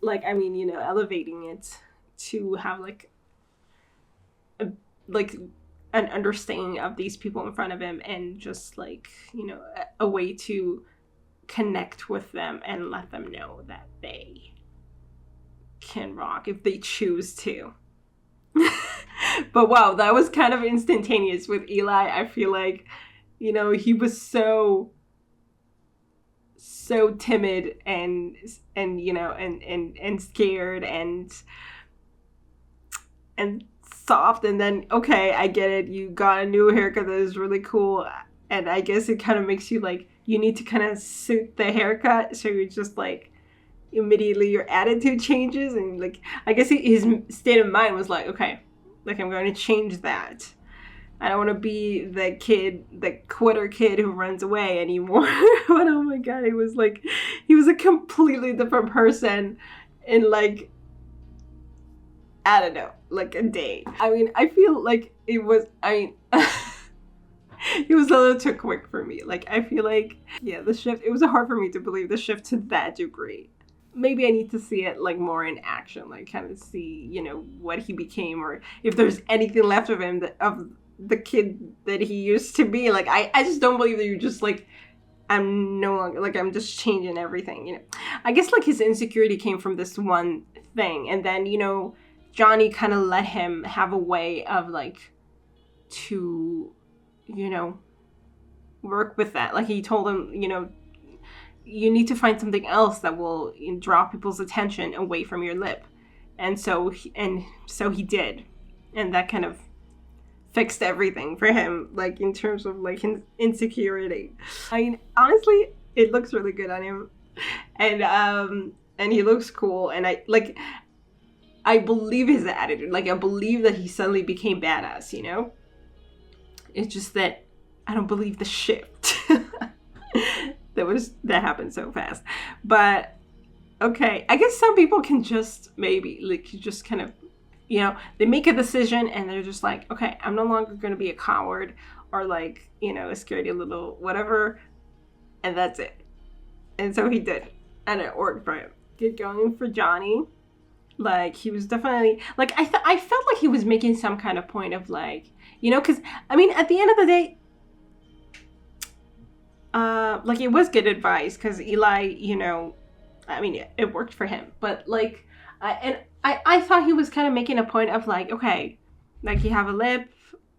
like, I mean, elevating it to have like like an understanding of these people in front of him, and just like, a way to connect with them and let them know that they can rock if they choose to. But wow, that was kind of instantaneous with Eli. I feel like, he was so timid and scared and soft, and then, okay, I get it, you got a new haircut that is really cool, and I guess it kind of makes you like, you need to kind of suit the haircut, so you're just like, immediately your attitude changes, and like, I guess his state of mind was like, okay, like, I'm going to change that. I don't want to be the quitter kid who runs away anymore. But oh my god, it was like, he was a completely different person in like, I don't know, like a day. I mean, I feel like it was a little too quick for me. Like, I feel like, yeah, the shift, it was hard for me to believe the shift to that degree. Maybe I need to see it like more in action, like kind of see, what he became, or if there's anything left of him, of the kid that he used to be. Like, I just don't believe that you're just like, I'm no longer, like, I'm just changing everything, I guess like his insecurity came from this one thing, and then, Johnny kind of let him have a way of like, to, work with that. Like, he told him, you need to find something else that will draw people's attention away from your lip. And so he did. And that kind of fixed everything for him, like, in terms of like insecurity. I mean, honestly, it looks really good on him. And he looks cool, and I believe his attitude. Like, I believe that he suddenly became badass, It's just that I don't believe the shift. that happened so fast. But okay, I guess some people can just maybe like, just kind of, they make a decision and they're just like, okay, I'm no longer going to be a coward, or like, a scaredy little whatever, and that's it. And so he did, and it worked for him. Get going for Johnny. Like, he was definitely like, I felt like he was making some kind of point of like, because I mean, at the end of the day, like, it was good advice, because Eli, I mean, it worked for him. But like, I thought he was kind of making a point of like, okay, like, you have a lip,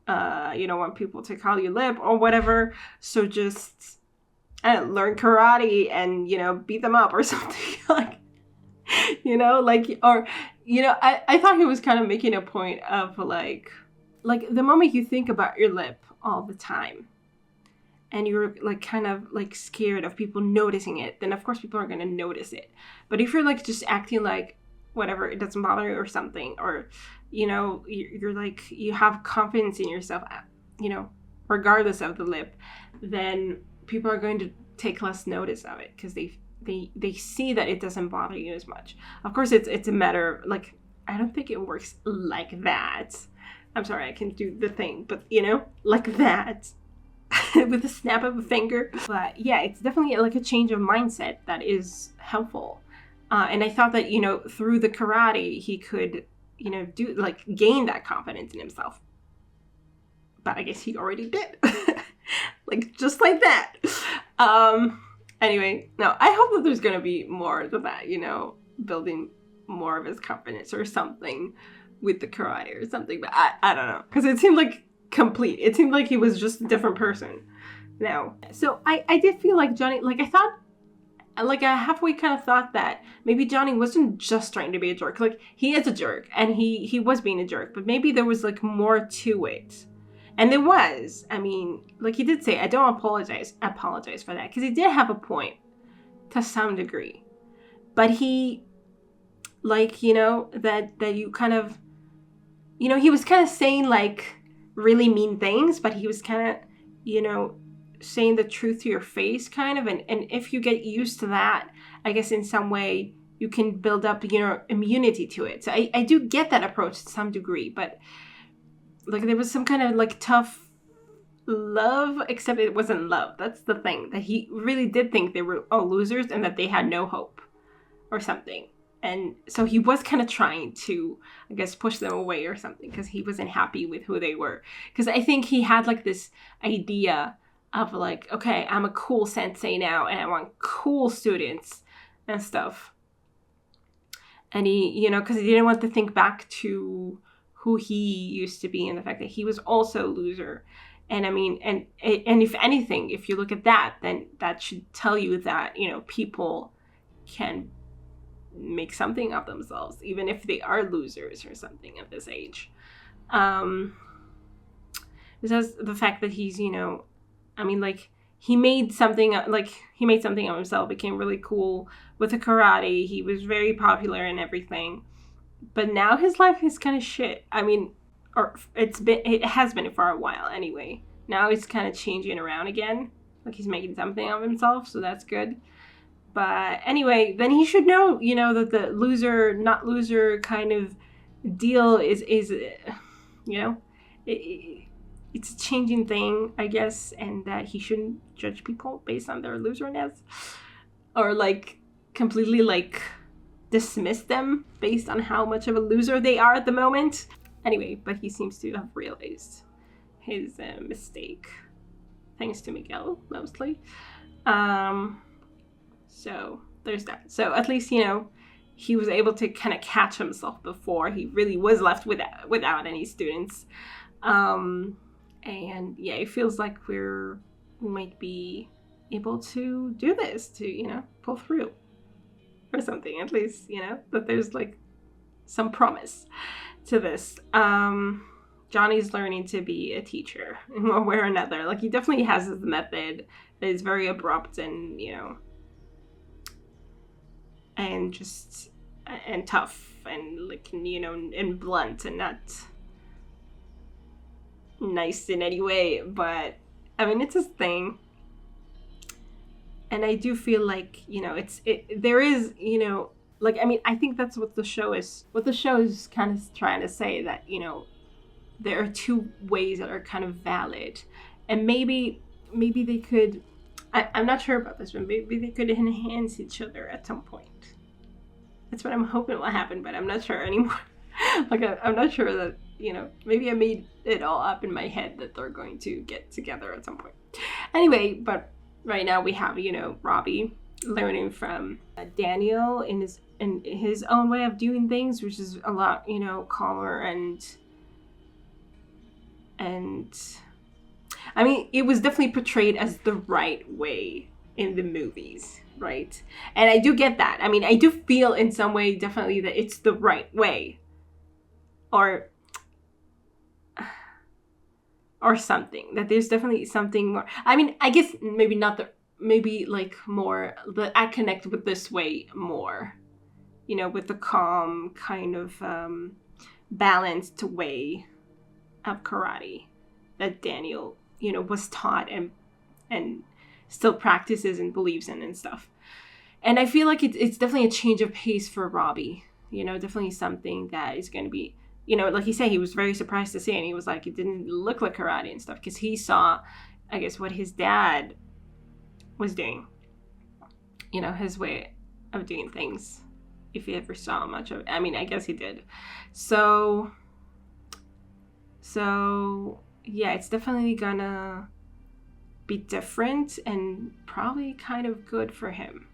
you don't want people to call you lip or whatever, so just learn karate and beat them up or something. Like, like, or I thought he was kind of making a point of like the moment you think about your lip all the time, and you're like kind of like scared of people noticing it, then of course people are going to notice it. But if you're like just acting like whatever, it doesn't bother you or something, or you're like, you have confidence in yourself, regardless of the lip, then people are going to take less notice of it, because they see that it doesn't bother you as much. Of course, it's a matter of like, I don't think it works like that. I'm sorry, I can do the thing, but like that. With a snap of a finger. But yeah, it's definitely like a change of mindset that is helpful. And I thought that, through the karate, he could, do like gain that confidence in himself. But I guess he already did. Like, just like that. Anyway, no, I hope that there's going to be more to that, building more of his confidence or something with the karate or something. But I don't know. Because it seemed like complete. It seemed like he was just a different person now. So I did feel like Johnny, like, I thought, like, I halfway kind of thought that maybe Johnny wasn't just trying to be a jerk. Like, he is a jerk, and he was being a jerk, but maybe there was like more to it. And there was. I mean, like, he did say, I don't apologize for that, because he did have a point to some degree. But he, like, that you kind of, he was kind of saying like really mean things, but he was kind of, saying the truth to your face, kind of. And if you get used to that, I guess in some way you can build up, immunity to it. So I do get that approach to some degree, but like, there was some kind of like tough love, except it wasn't love. That's the thing, that he really did think they were all losers and that they had no hope or something. And so he was kind of trying to, I guess, push them away or something because he wasn't happy with who they were. Because I think he had like this idea of like, okay, I'm a cool sensei now and I want cool students and stuff. And he, you know, because he didn't want to think back to who he used to be and the fact that he was also a loser. And I mean, and if anything, if you look at that, then that should tell you that, you know, people can make something of themselves, even if they are losers or something at this age. Because the fact that he's, you know, I mean, like, he made something of himself, became really cool with the karate. He was very popular and everything. But now his life is kind of shit. I mean, or it has been for a while anyway. Now it's kind of changing around again. Like, he's making something of himself, so that's good. But anyway, then he should know, you know, that the loser, not loser kind of deal is you know, it's a changing thing, I guess, and that he shouldn't judge people based on their loserness or like completely like dismiss them based on how much of a loser they are at the moment. Anyway, but he seems to have realized his mistake, thanks to Miguel, mostly. So there's that. So at least, you know, he was able to kind of catch himself before he really was left without any students. And yeah, it feels like we might be able to do this, to, you know, pull through or something. At least, you know, that there's like some promise to this. Johnny's learning to be a teacher in one way or another. Like, he definitely has his method that is very abrupt and, you know, and just, and tough and like, you know, and blunt and not nice in any way. But I mean, it's his thing. And I do feel like, you know, there is, you know, like, I mean, I think that's what the show is kind of trying to say, that, you know, there are two ways that are kind of valid. And maybe they could, I'm not sure about this, but maybe they could enhance each other at some point. That's what I'm hoping will happen, but I'm not sure anymore. Like, I'm not sure that, you know, maybe I made it all up in my head that they're going to get together at some point. Anyway, but right now we have, you know, Robbie learning from Daniel in his own way of doing things, which is a lot, you know, calmer and I mean, it was definitely portrayed as the right way in the movies, right? And I do get that. I mean, I do feel in some way definitely that it's the right way. Or something. That there's definitely something more. I mean, I guess maybe not maybe like more that I connect with this way more. You know, with the calm kind of balanced way of karate that Daniel, you know, was taught and still practices and believes in and stuff. And I feel like it's definitely a change of pace for Robbie. You know, definitely something that is going to be, you know, like he said, he was very surprised to see it. And he was like, it didn't look like karate and stuff. Because he saw, I guess, what his dad was doing. You know, his way of doing things. If he ever saw much of it. I mean, I guess he did. So yeah, it's definitely gonna be different and probably kind of good for him,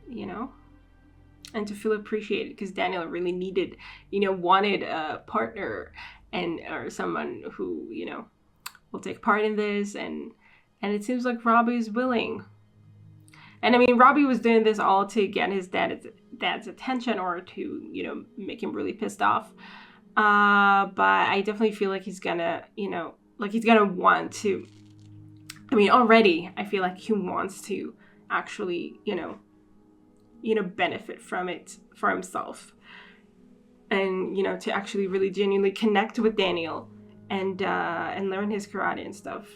you know, and to feel appreciated, because Daniel really needed, you know, wanted a partner or someone who, you know, will take part in this, and it seems like Robbie's willing. And I mean, Robbie was doing this all to get his dad's attention, or to, you know, make him really pissed off. But I definitely feel like he's gonna, you know, like he's gonna want to. I mean, already I feel like he wants to actually, you know, benefit from it for himself, and, you know, to actually really genuinely connect with Daniel and learn his karate and stuff.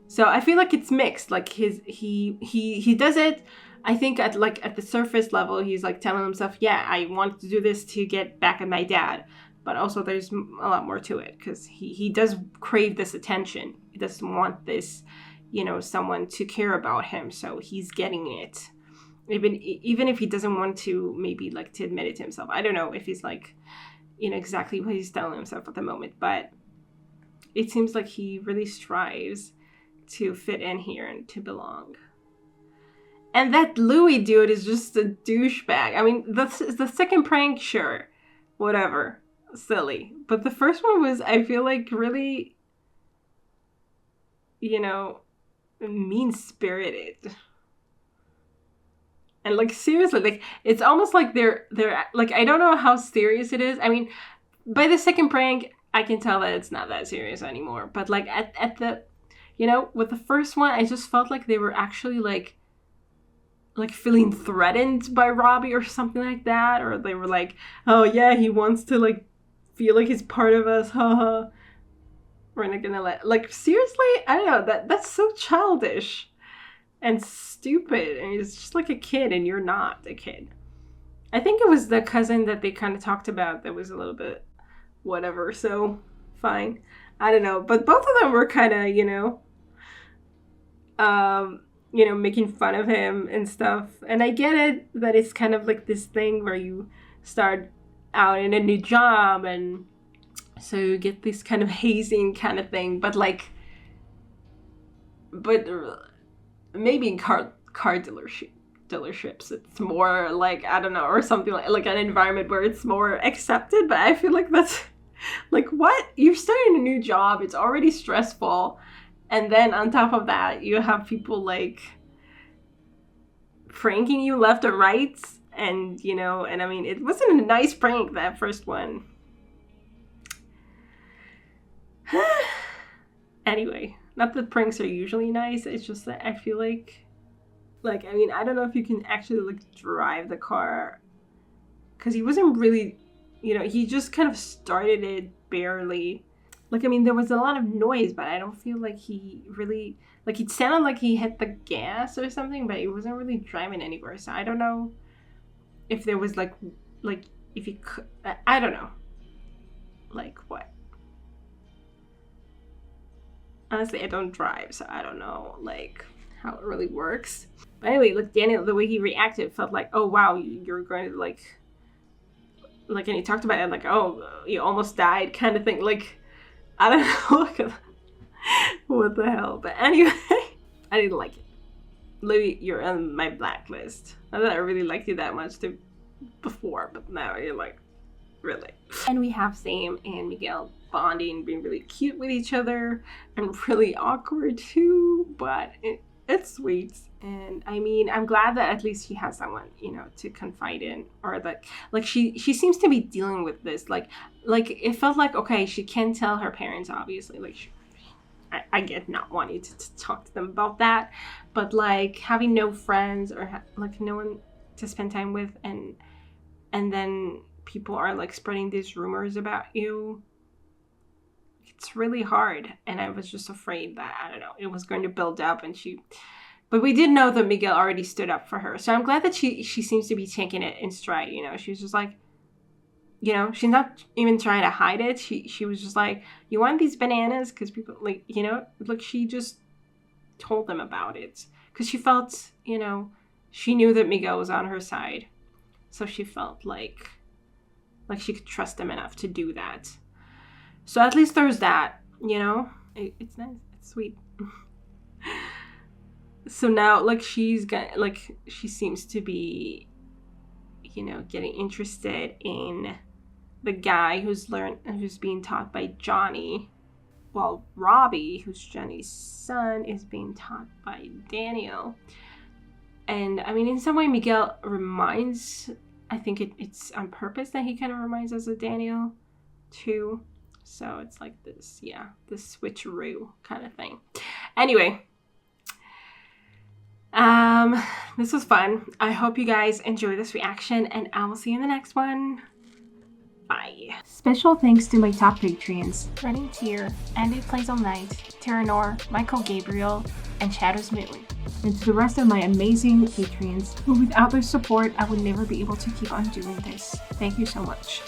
So I feel like it's mixed. Like he does it, I think, at the surface level, he's like telling himself, yeah, I want to do this to get back at my dad. But also there's a lot more to it, because he does crave this attention. He doesn't want this, you know, someone to care about him. So he's getting it. even if he doesn't want to maybe like to admit it to himself. I don't know if he's like, you know, exactly what he's telling himself at the moment, but it seems like he really strives to fit in here and to belong. And that Louis dude is just a douchebag. I mean, the second prank, sure, whatever, silly. But the first one was, I feel like, really, you know, mean-spirited. And like, seriously, like, it's almost like they're like, I don't know how serious it is. I mean, by the second prank, I can tell that it's not that serious anymore. But like at the, you know, with the first one, I just felt like they were actually like feeling threatened by Robbie or something like that. Or they were like, oh yeah, he wants to like feel like he's part of us, haha. We're not gonna let, like, seriously? I don't know, that's so childish and stupid, and he's just like a kid, and you're not a kid. I think it was the cousin that they kind of talked about that was a little bit whatever, so fine. I don't know, but both of them were kind of, you know, making fun of him and stuff. And I get it that it's kind of like this thing where you start out in a new job, and so you get this kind of hazing kind of thing, but maybe in car dealerships it's more like, I don't know, or something like an environment where it's more accepted. But I feel like that's like, what? You're starting a new job, it's already stressful, and then on top of that you have people like pranking you left or right. And you know, and I mean, it wasn't a nice prank, that first one. Anyway, not that pranks are usually nice, it's just that I feel like, I mean, I don't know if you can actually like drive the car, because he wasn't really, you know, he just kind of started it barely. Like, I mean, there was a lot of noise, but I don't feel like he really, like, it sounded like he hit the gas or something, but he wasn't really driving anywhere. So I don't know if there was like if he could, I don't know, like what. Honestly, I don't drive, so I don't know, like, how it really works. But anyway, like, Daniel, the way he reacted felt like, oh, wow, you're going to, like, and he talked about it, like, oh, you almost died kind of thing. Like, I don't know. What the hell? But anyway, I didn't like it. Louis, you're on my blacklist. Not that I really liked you that much before, but now you're like, really. And we have Sam and Miguel bonding, being really cute with each other, and really awkward too, but it's sweet. And I mean, I'm glad that at least she has someone, you know, to confide in, or that, like, she seems to be dealing with this, like it felt like, okay, she can tell her parents, obviously, like, I get not wanting to talk to them about that, but like having no friends or like no one to spend time with, and then people are like spreading these rumors about you. It's really hard, and I was just afraid that, I don't know, it was going to build up, but we did know that Miguel already stood up for her, so I'm glad that she seems to be taking it in stride. You know, she was just like, you know, she's not even trying to hide it. She was just like, you want these bananas? Because people, like, you know, like, she just told them about it, because she felt, you know, she knew that Miguel was on her side, so she felt like she could trust him enough to do that. So at least there's that, you know? It's nice. It's sweet. So now, like, she seems to be, you know, getting interested in the guy who's being taught by Johnny, while Robbie, who's Johnny's son, is being taught by Daniel. And, I mean, in some way, Miguel reminds, I think it's on purpose that he kind of reminds us of Daniel, too. So it's like this, yeah, this switcheroo kind of thing. Anyway, this was fun. I hope you guys enjoy this reaction, and I will see you in the next one. Bye. Special thanks to my top Patreons: Running Tear, Andy Plays All Night, Terranor, Michael Gabriel, and Shadows Moon. And to the rest of my amazing Patreons, who without their support, I would never be able to keep on doing this. Thank you so much.